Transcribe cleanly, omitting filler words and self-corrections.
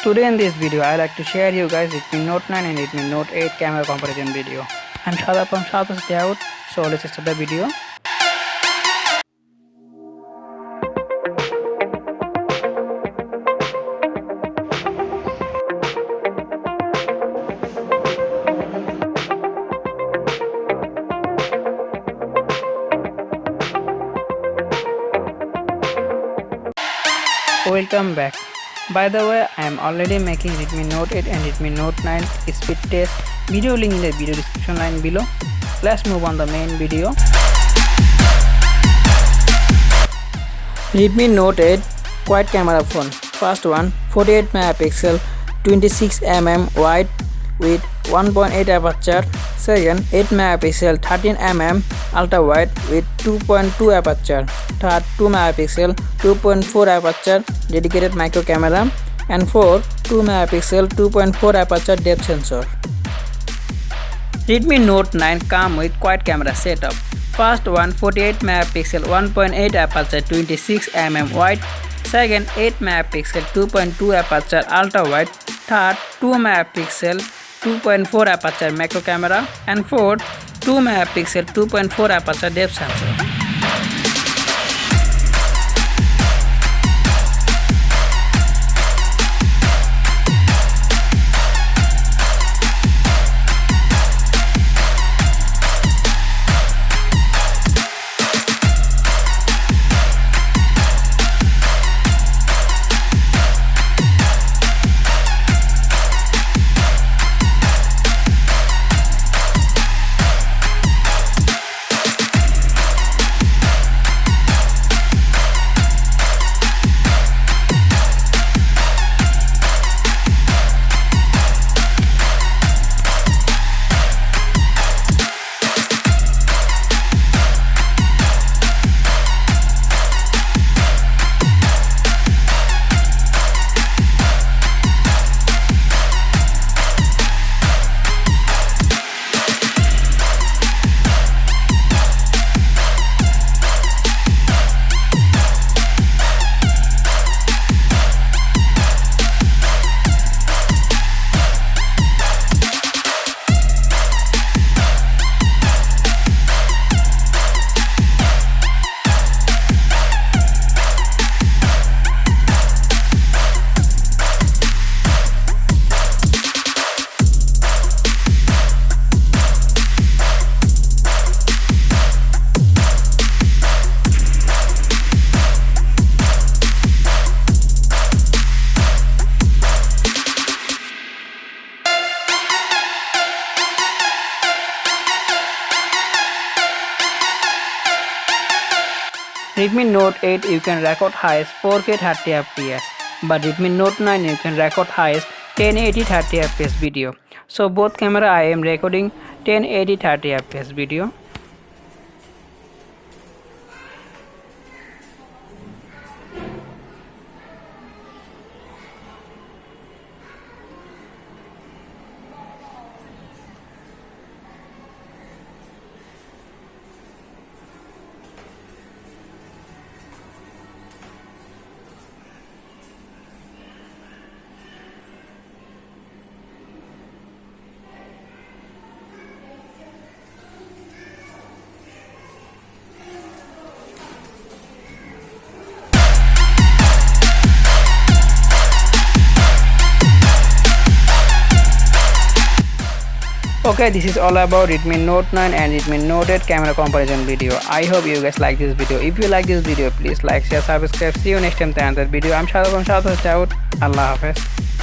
Today in this video, I like to share you guys Redmi Note 9 and Redmi Note 8 camera comparison video. I'm Shada from SHADAT'S DAYOUT, so let's start the video. Welcome back. By the way, I am already making Redmi Note 8 and Redmi Note 9 speed test video, link in the video description line below. Let's move on the main video. Redmi Note 8 quad camera phone. First one, 48 megapixel 26mm wide with 1.8 aperture. Second, 8 megapixel 13mm ultra wide with 2.2 aperture. Third, 2 megapixel 2.4 aperture dedicated micro camera. And fourth, 2 megapixel 2.4 aperture depth sensor. Redmi Note 9 come with quad camera setup. First one, 48 megapixel 1.8 aperture 26mm wide. Second, 8 megapixel 2.2 aperture ultra wide. Third, 2 megapixel 2.4 aperture macro camera. And fourth, 2 megapixel 2.4 aperture depth sensor. Redmi Note 8 you can record highest 4K 30fps, but Redmi Note 9 you can record highest 1080 30fps video. So both camera I am recording 1080 30fps video. Okay, this is all about Redmi Note 9 and Redmi Note 8 camera comparison video. I hope you guys like this video. If you like this video, please like, share, subscribe. See you next time with another video. I'm Shada from SHADAT'S DAYOUT. Allah Hafiz.